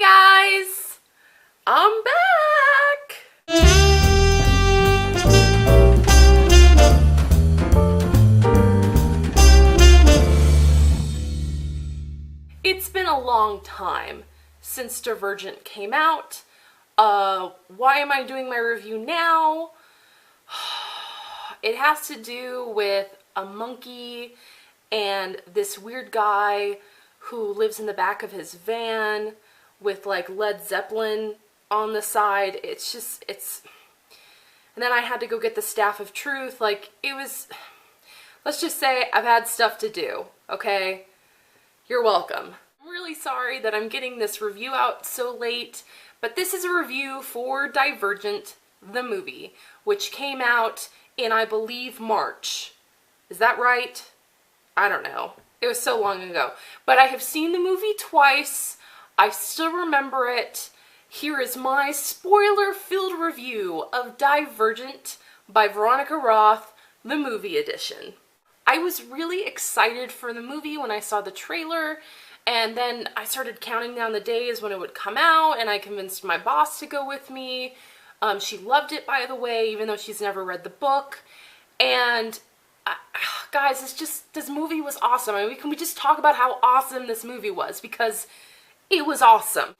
guys! I'm back! It's been a long time since Divergent came out. Why am I doing my review now? It has to do with a monkey and this weird guy who lives in the back of his van with like Led Zeppelin on the side. And then I had to go get the Staff of Truth. Like, let's just say I've had stuff to do, okay? You're welcome. I'm really sorry that I'm getting this review out so late, but this is a review for Divergent, the movie, which came out in, I believe, March. Is that right? I don't know. It was so long ago. But I have seen the movie twice. I still remember it. Here is my spoiler-filled review of Divergent by Veronica Roth, the movie edition. I was really excited for the movie when I saw the trailer, and then I started counting down the days when it would come out, and I convinced my boss to go with me. She loved it, by the way, even though she's never read the book. And guys, this movie was awesome. I mean, can we just talk about how awesome this movie was? Because it was awesome.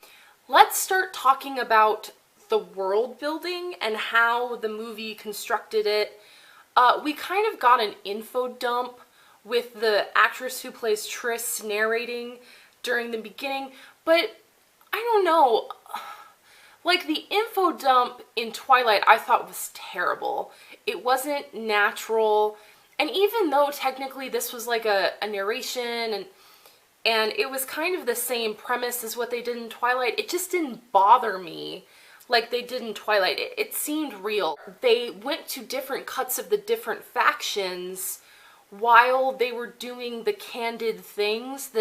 Let's start talking about the world building and how the movie constructed it. We kind of got an info dump with the actress who plays Triss narrating during the beginning, but I don't know. Like, the info dump in Twilight I thought was terrible. It wasn't natural. And even though technically this was like a narration and it was kind of the same premise as what they did in Twilight, it just didn't bother me like they did in Twilight. It seemed real. They went to different cuts of the different factions while they were doing the candid things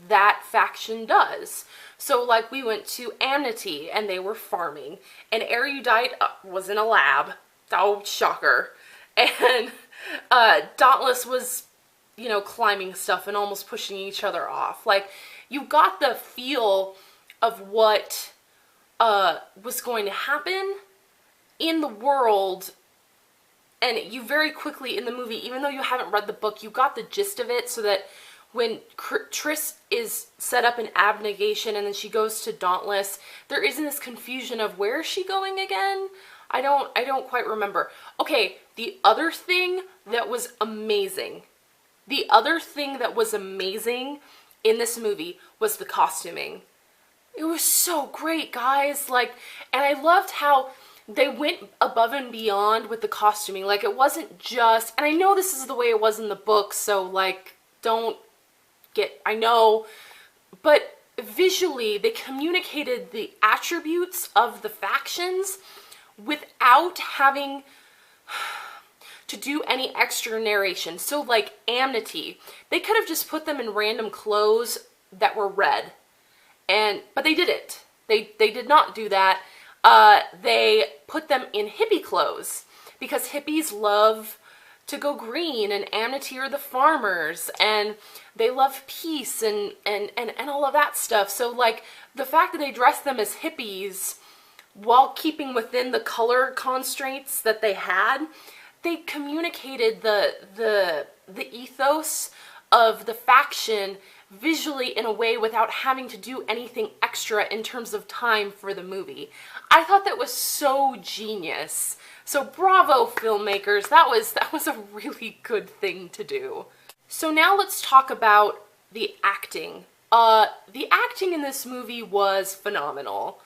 that faction does. So like we went to Amity and they were farming, and Erudite was in a lab. Oh, shocker. And Dauntless was, you know, climbing stuff and almost pushing each other off. Like, you got the feel of what was going to happen in the world, and you very quickly in the movie, even though you haven't read the book, you got the gist of it, so that when Triss is set up in abnegation and then she goes to Dauntless, there isn't this confusion of where is she going again? I don't quite remember. Okay, the other thing that was amazing. The other thing that was amazing in this movie was the costuming. It was so great, guys. Like, and I loved how they went above and beyond with the costuming. Like, it wasn't just, and I know this is the way it was in the book, so like, I know, but visually they communicated the attributes of the factions without having to do any extra narration. So like Amity, they could have just put them in random clothes that were red, but they didn't. They did not do that. They put them in hippie clothes because hippies love to go green, and Amity are the farmers, and they love peace and all of that stuff. So like the fact that they dressed them as hippies while keeping within the color constraints that they had, they communicated the ethos of the faction visually in a way without having to do anything extra in terms of time for the movie. I thought that was so genius. So bravo, filmmakers. That was a really good thing to do. So now let's talk about the acting. The acting in this movie was phenomenal.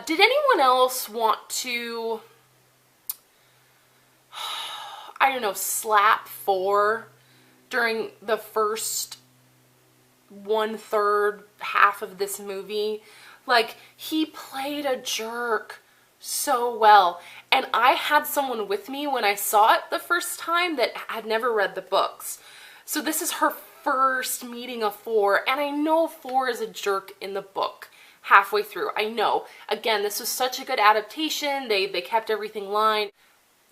Did anyone else want to, I don't know, slap 4 during the first 1/3 half of this movie? Like, he played a jerk so well. And I had someone with me when I saw it the first time that had never read the books. So this is her first meeting of 4, and I know 4 is a jerk in the book halfway through. I know. Again, this was such a good adaptation. They kept everything line.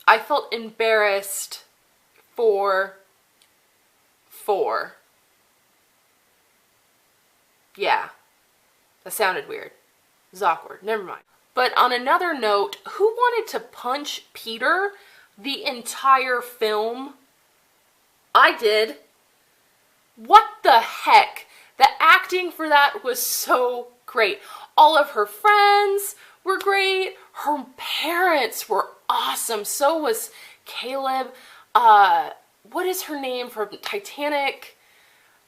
I felt embarrassed for 4. Yeah, that sounded weird. It was awkward. Never mind. But on another note, who wanted to punch Peter the entire film? I did. What the heck? The acting for that was so great. All of her friends were great. Her parents were awesome. So was Caleb. What is her name from Titanic?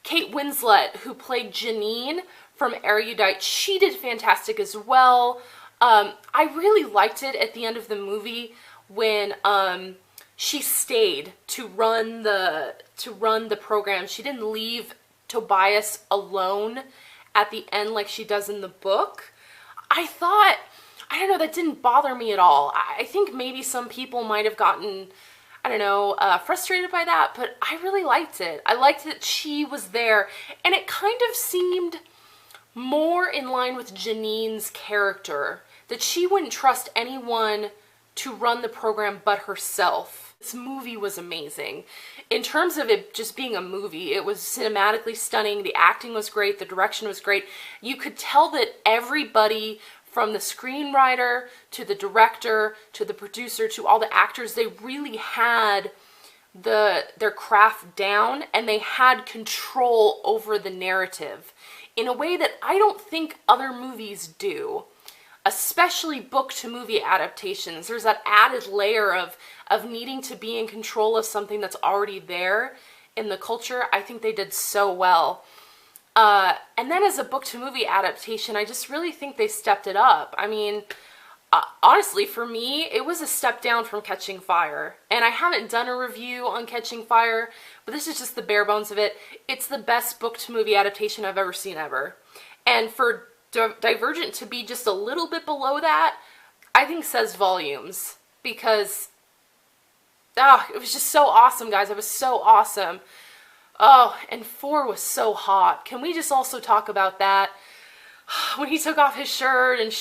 Kate Winslet, who played Janine from Erudite. She did fantastic as well. I really liked it at the end of the movie when she stayed to run the program. She didn't leave Tobias alone at the end like she does in the book. I don't know, that didn't bother me at all. I think maybe some people might have gotten, I don't know, frustrated by that, but I really liked it. I liked that she was there, and it kind of seemed more in line with Janine's character, that she wouldn't trust anyone to run the program but herself. This movie was amazing. In terms of it just being a movie, it was cinematically stunning, the acting was great, the direction was great. You could tell that everybody, from the screenwriter to the director to the producer to all the actors, they really had their craft down, and they had control over the narrative in a way that I don't think other movies do, especially book-to-movie adaptations. There's that added layer of needing to be in control of something that's already there in the culture. I think they did so well. And then as a book-to-movie adaptation, I just really think they stepped it up. I mean, honestly, for me, it was a step down from Catching Fire. And I haven't done a review on Catching Fire, but this is just the bare bones of it. It's the best book-to-movie adaptation I've ever seen ever. And for Divergent to be just a little bit below that, I think says volumes. Because, it was just so awesome, guys. It was so awesome. Oh, and 4 was so hot. Can we just also talk about that? When he took off his shirt and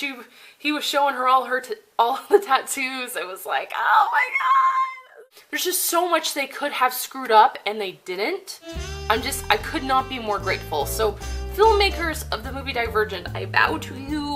he was showing her all the tattoos, it was like, oh my god! There's just so much they could have screwed up and they didn't. I could not be more grateful. So, filmmakers of the movie Divergent, I bow to you.